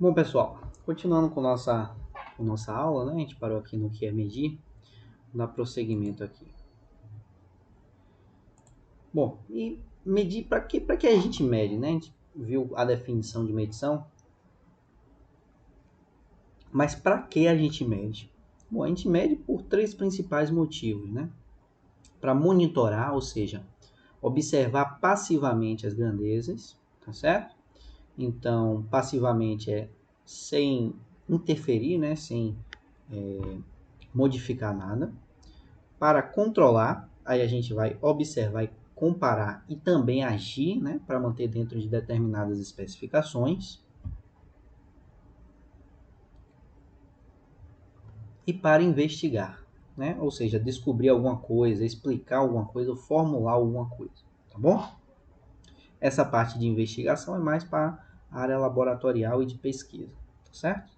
Bom, pessoal, continuando com nossa aula, né? A gente parou aqui no que é medir, dá prosseguimento aqui. Bom, e medir para quê? Para que a gente mede, né? A gente viu a definição de medição, mas para que a gente mede? Bom, a gente mede por três principais motivos, né? Para monitorar, ou seja, observar passivamente as grandezas, tá certo? Então, passivamente é sem interferir, né? Sem modificar nada. Para controlar, aí a gente vai observar e comparar e também agir, né, para manter dentro de determinadas especificações. E para investigar, né, ou seja, descobrir alguma coisa, explicar alguma coisa, formular alguma coisa, tá bom? Essa parte de investigação é mais para a área laboratorial e de pesquisa, tá certo?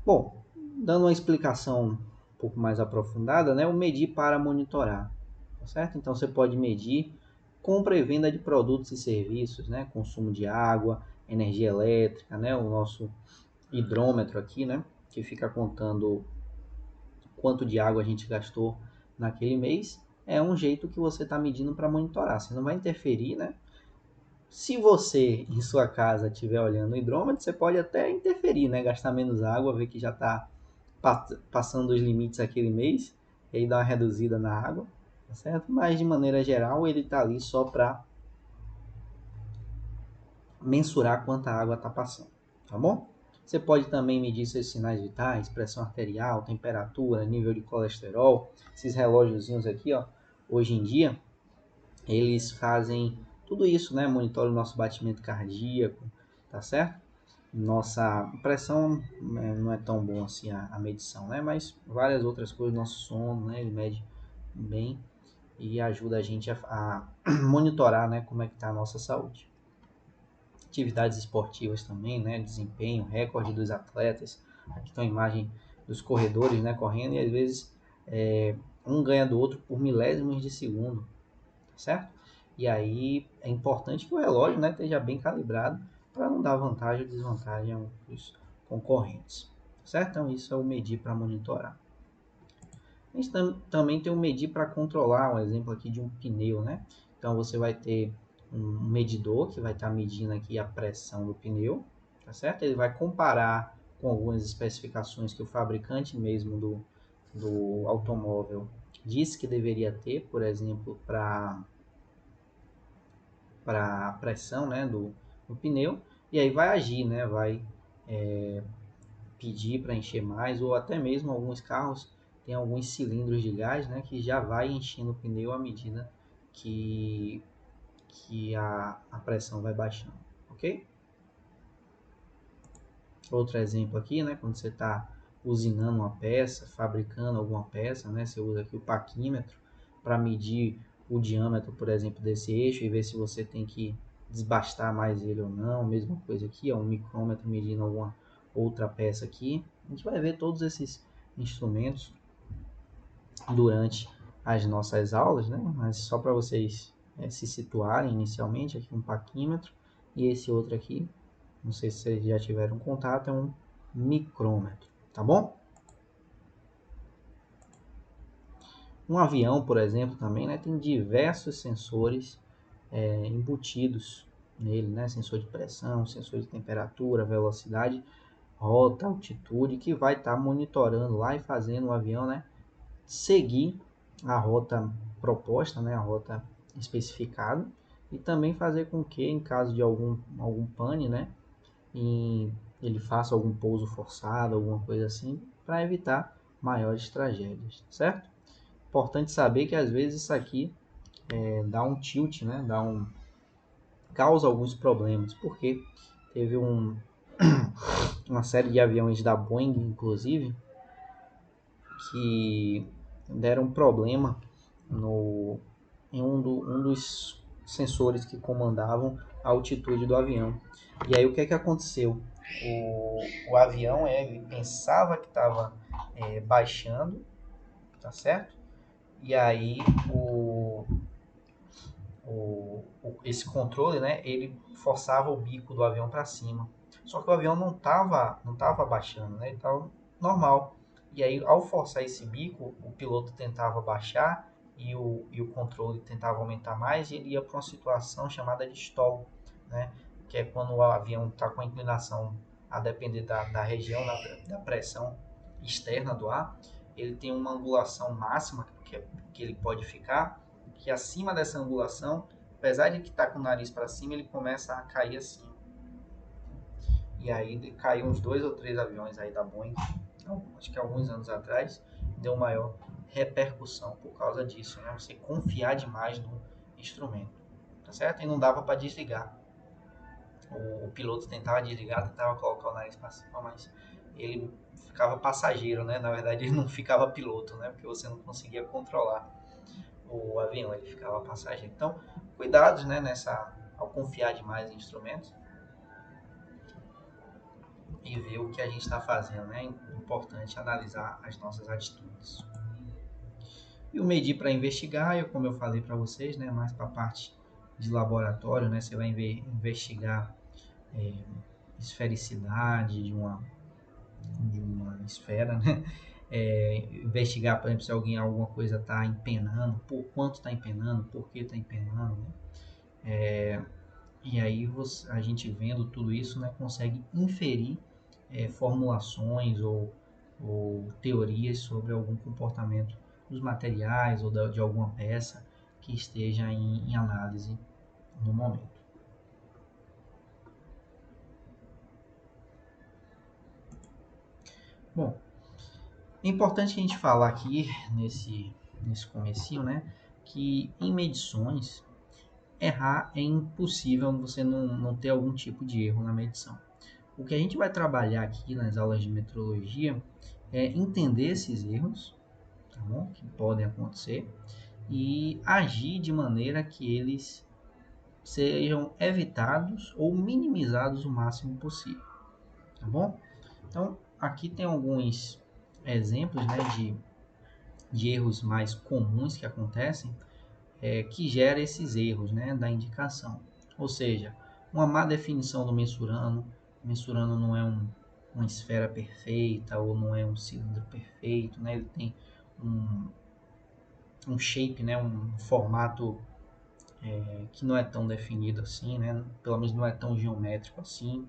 Bom, dando uma explicação um pouco mais aprofundada, né, o medir para monitorar, tá certo? Então você pode medir compra e venda de produtos e serviços, né, consumo de água, energia elétrica, né, o nosso hidrômetro aqui, né, que fica contando quanto de água a gente gastou naquele mês, é um jeito que você está medindo para monitorar. Você não vai interferir, né? Se você em sua casa estiver olhando o hidrômetro, você pode até interferir, né? Gastar menos água, ver que já está passando os limites aquele mês, e aí dá uma reduzida na água, tá certo? Mas de maneira geral ele está ali só para mensurar quanta água está passando, tá bom? Você pode também medir seus sinais vitais, pressão arterial, temperatura, nível de colesterol, esses relógiozinhos aqui, ó, hoje em dia, eles fazem tudo isso, né? Monitoram o nosso batimento cardíaco, tá certo? Nossa pressão não é tão bom assim a medição, né? Mas várias outras coisas, nosso sono, né? Ele mede bem e ajuda a gente a monitorar, né? Como é que está a nossa saúde. Atividades esportivas também, né? Desempenho, recorde dos atletas. Aqui está a imagem dos corredores, né? Correndo e às vezes um ganha do outro por milésimos de segundo, tá certo? E aí é importante que o relógio, né, esteja bem calibrado para não dar vantagem ou desvantagem aos concorrentes, tá certo? Então isso é o medir para monitorar. A gente também tem o medir para controlar, um exemplo aqui de um pneu, né? Então você vai ter um medidor que vai estar medindo aqui a pressão do pneu, tá certo? Ele vai comparar com algumas especificações que o fabricante mesmo do automóvel disse que deveria ter, por exemplo, para a pressão, né, do pneu, e aí vai agir, né, vai pedir para encher mais, ou até mesmo alguns carros têm alguns cilindros de gás, né, que já vai enchendo o pneu à medida que, que a pressão vai baixando, ok? Outro exemplo aqui, né, quando você está usinando uma peça, fabricando alguma peça, né, você usa aqui o paquímetro para medir o diâmetro, por exemplo, desse eixo e ver se você tem que desbastar mais ele ou não. Mesma coisa aqui, ó, um micrômetro medindo alguma outra peça aqui. A gente vai ver todos esses instrumentos durante as nossas aulas, né? Mas só para vocês se situarem inicialmente, aqui um paquímetro e esse outro aqui, não sei se vocês já tiveram contato, é um micrômetro, tá bom? Um avião, por exemplo, também, né, tem diversos sensores embutidos nele, né? Sensor de pressão, sensor de temperatura, velocidade, rota, altitude, que vai estar monitorando lá e fazendo o avião, né, seguir a rota proposta, né, a rota especificada, e também fazer com que, em caso de algum pane, né, ele faça algum pouso forçado, alguma coisa assim, para evitar maiores tragédias, certo? Importante saber que às vezes isso aqui dá um tilt, né, causa alguns problemas, porque teve uma série de aviões da Boeing, inclusive, que deram problema no, em um dos sensores que comandavam a altitude do avião. E aí o que é que aconteceu? O avião ele pensava que estava baixando, tá certo? E aí esse controle, né, ele forçava o bico do avião para cima. Só que o avião não tava baixando, né? Ele estava normal. E aí, ao forçar esse bico, o piloto tentava baixar e o controle tentava aumentar mais, e ele ia para uma situação chamada de stall, né? Que é quando o avião está com a inclinação a depender da região, da pressão externa do ar, ele tem uma angulação máxima que ele pode ficar, que acima dessa angulação, apesar de que está com o nariz para cima, ele começa a cair assim. E aí caiu uns 2 ou 3 aviões aí da Boeing, acho que alguns anos atrás, deu maior repercussão por causa disso, né? Você confiar demais no instrumento, tá certo? E não dava para desligar. O piloto tentava desligar, tentava colocar o nariz para cima, mas ele ficava passageiro, né? Na verdade, ele não ficava piloto, né? Porque você não conseguia controlar o avião, ele ficava passageiro. Então, cuidados, né? Ao confiar demais em instrumentos e ver o que a gente está fazendo, né? É importante analisar as nossas atitudes. E o medir para investigar, como eu falei para vocês, né? Mais para a parte de laboratório, né? Você vai investigar esfericidade de uma esfera, né? Investigar, por exemplo, se alguma coisa está empenando, por quanto está empenando, por que está empenando, né? E aí a gente vendo tudo isso, né, consegue inferir formulações ou teorias sobre algum comportamento dos materiais ou de alguma peça que esteja em análise no momento. Bom, é importante que a gente falar aqui nesse comecinho, né, que em medições errar é impossível, você não ter algum tipo de erro na medição. O que a gente vai trabalhar aqui nas aulas de metrologia é entender esses erros, tá bom? Que podem acontecer, e agir de maneira que eles sejam evitados ou minimizados o máximo possível, tá bom? Então, aqui tem alguns exemplos, né, de erros mais comuns que acontecem, que gera esses erros, né, da indicação. Ou seja, uma má definição do mensurando, o mensurando não é uma esfera perfeita ou não é um cilindro perfeito, né, ele tem um shape, né, um formato que não é tão definido assim, né, pelo menos não é tão geométrico assim.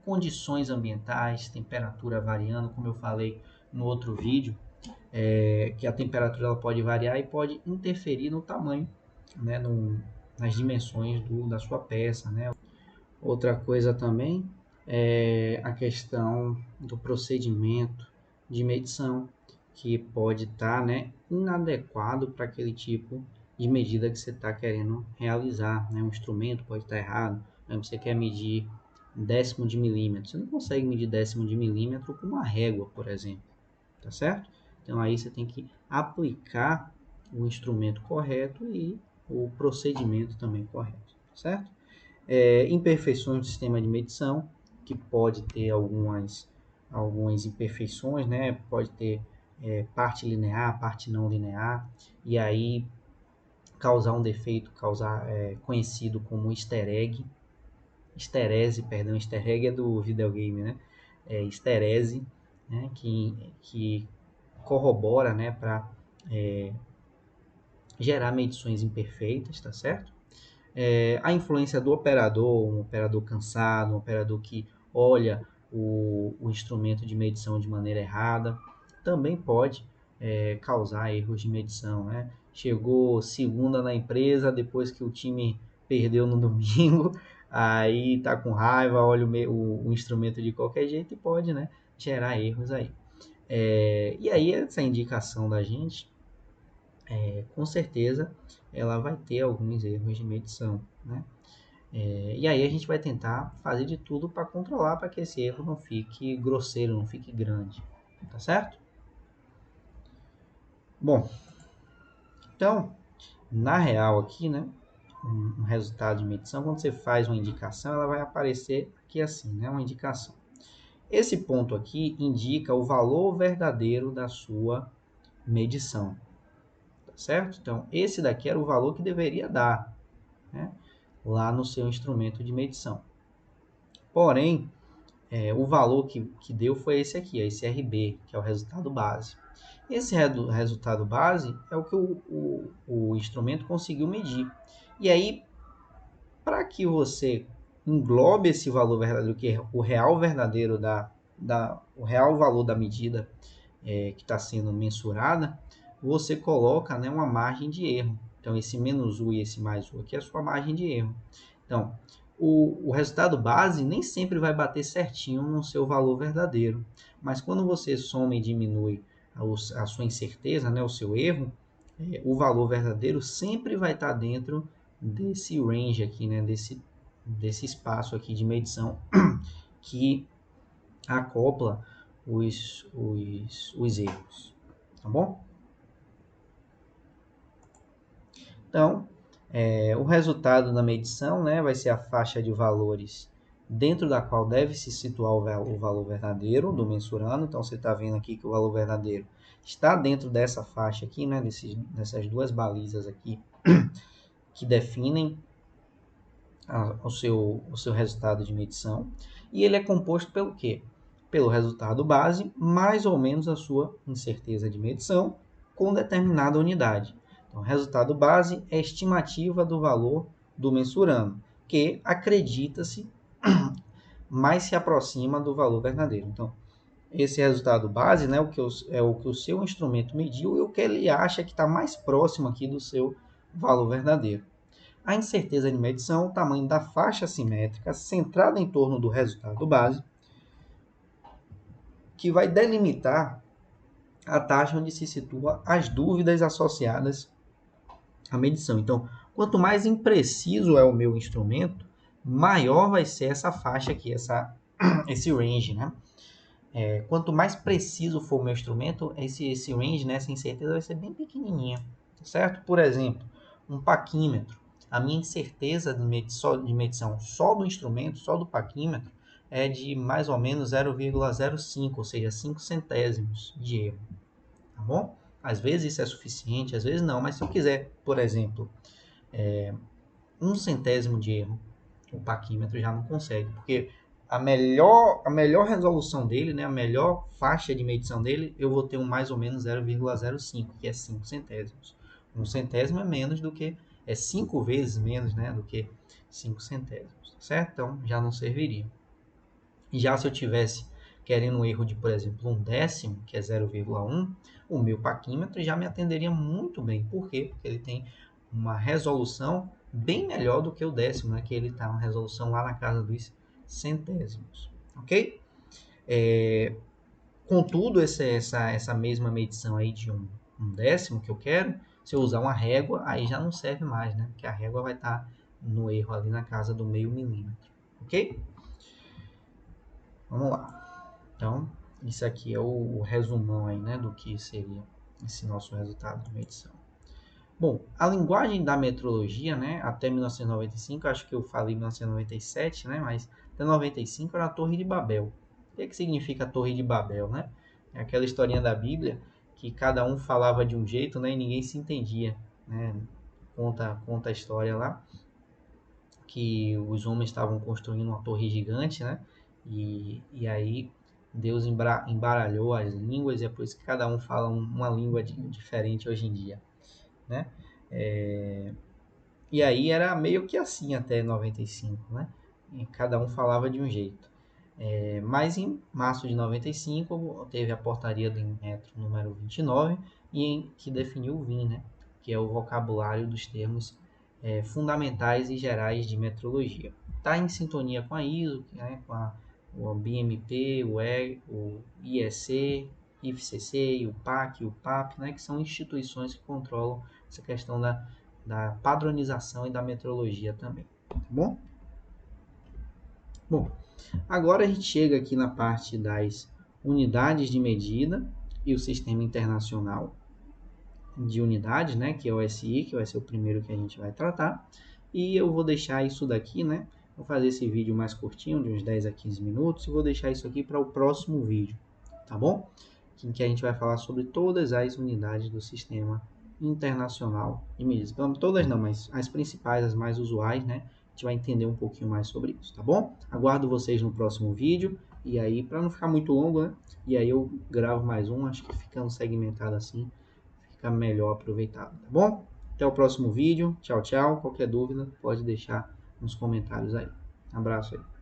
Condições ambientais, temperatura variando, como eu falei no outro vídeo, que a temperatura ela pode variar e pode interferir no tamanho, né, nas dimensões da sua peça, né. Outra coisa também é a questão do procedimento de medição, que pode estar, né, inadequado para aquele tipo de medida que você está querendo realizar, né. Um instrumento pode estar errado, você quer medir décimo de milímetro, você não consegue medir décimo de milímetro com uma régua, por exemplo, tá certo? Então aí você tem que aplicar o instrumento correto e o procedimento também correto, certo? Imperfeições do sistema de medição, que pode ter algumas imperfeições, né? Pode ter parte linear, parte não linear, e aí causar um defeito, conhecido como easter egg, easter egg é do videogame, né? Easter né? Que corrobora, né? Para gerar medições imperfeitas, tá certo? A influência do operador, um operador cansado, um operador que olha o instrumento de medição de maneira errada, também pode causar erros de medição, né? Chegou segunda na empresa, depois que o time perdeu no domingo, aí tá com raiva, olha o instrumento de qualquer jeito e pode, né, gerar erros aí. E aí essa indicação da gente, com certeza, ela vai ter alguns erros de medição, né? E aí a gente vai tentar fazer de tudo para controlar, para que esse erro não fique grosseiro, não fique grande, tá certo? Bom, então, na real aqui, né, um resultado de medição, quando você faz uma indicação, ela vai aparecer aqui assim, né, uma indicação. Esse ponto aqui indica o valor verdadeiro da sua medição, tá certo? Então, esse daqui era o valor que deveria dar, né, lá no seu instrumento de medição. Porém, o valor que deu foi esse aqui, esse RB, que é o resultado base. Esse resultado base é o que o instrumento conseguiu medir. E aí, para que você englobe esse valor verdadeiro, que é o real verdadeiro o real valor da medida que está sendo mensurada, você coloca, né, uma margem de erro. Então, esse menos U e esse mais U aqui é a sua margem de erro. Então, o resultado base nem sempre vai bater certinho no seu valor verdadeiro. Mas quando você soma e diminui a sua incerteza, né, o seu erro, o valor verdadeiro sempre vai estar dentro desse range aqui, né, desse espaço aqui de medição que acopla os erros, tá bom? Então, o resultado da medição, né, vai ser a faixa de valores dentro da qual deve se situar o valor verdadeiro do mensurando. Então, você está vendo aqui que o valor verdadeiro está dentro dessa faixa aqui, né, dessas duas balizas aqui que definem o seu resultado de medição. E ele é composto pelo quê? Pelo resultado base, mais ou menos a sua incerteza de medição com determinada unidade. Então, resultado base é a estimativa do valor do mensurando, que acredita-se mais se aproxima do valor verdadeiro. Então, esse resultado base, né, é o que o seu instrumento mediu e o que ele acha que está mais próximo aqui do seu valor verdadeiro. A incerteza de medição, o tamanho da faixa assimétrica centrada em torno do resultado base, que vai delimitar a taxa onde se situa as dúvidas associadas à medição. Então, quanto mais impreciso é o meu instrumento, maior vai ser essa faixa aqui, esse range, né? Quanto mais preciso for o meu instrumento, esse range, né, essa incerteza vai ser bem pequenininha, certo? Por exemplo, um paquímetro. A minha incerteza de medição só do instrumento, só do paquímetro, é de mais ou menos 0,05, ou seja, 5 centésimos de erro, tá bom? Às vezes isso é suficiente, às vezes não, mas se eu quiser, por exemplo, 1 centésimo de erro, o paquímetro já não consegue, porque a melhor resolução dele, né, a melhor faixa de medição dele, eu vou ter um mais ou menos 0,05, que é 5 centésimos. 1 centésimo é menos do que, 5 vezes menos, né, do que 5 centésimos, certo? Então, já não serviria. E já se eu tivesse querendo um erro de, por exemplo, 1/10, que é 0,1, o meu paquímetro já me atenderia muito bem. Por quê? Porque ele tem uma resolução bem melhor do que o décimo, né? Que ele está uma resolução lá na casa dos centésimos, ok? Contudo, essa mesma medição aí de um décimo que eu quero, se eu usar uma régua, aí já não serve mais, né? Porque a régua vai estar no erro ali na casa do meio milímetro, ok? Vamos lá. Então, isso aqui é o resumão aí, né, do que seria esse nosso resultado de medição. Bom, a linguagem da metrologia, né, até 1995, acho que eu falei 1997, né, mas até 95 era a Torre de Babel. O que significa a Torre de Babel, né? É aquela historinha da Bíblia que cada um falava de um jeito, né, e ninguém se entendia, né? Conta a história lá que os homens estavam construindo uma torre gigante, né? E aí Deus embaralhou as línguas e é por isso que cada um fala uma língua diferente hoje em dia, né? E aí era meio que assim até 95, né? E cada um falava de um jeito. Mas em março de 95 teve a portaria do Inmetro número 29, que definiu o VIN, né? Que é o vocabulário dos termos fundamentais e gerais de metrologia. Está em sintonia com a ISO, né? Com o BMP, o IEC, IFCC, o PAC, o PAP, né? Que são instituições que controlam essa questão da padronização e da metrologia também, tá bom? Bom, agora a gente chega aqui na parte das unidades de medida e o Sistema Internacional de Unidades, né, que é o SI, que vai ser o primeiro que a gente vai tratar. E eu vou deixar isso daqui, né, vou fazer esse vídeo mais curtinho, de uns 10 a 15 minutos, e vou deixar isso aqui para o próximo vídeo, tá bom? Em que a gente vai falar sobre todas as unidades do Sistema Internacional de Medidas. Todas não, mas as principais, as mais usuais, né, gente vai entender um pouquinho mais sobre isso, tá bom? Aguardo vocês no próximo vídeo, e aí, para não ficar muito longo, né? E aí eu gravo mais um, acho que ficando segmentado assim, fica melhor aproveitado, tá bom? Até o próximo vídeo, tchau, tchau. Qualquer dúvida, pode deixar nos comentários aí. Abraço aí.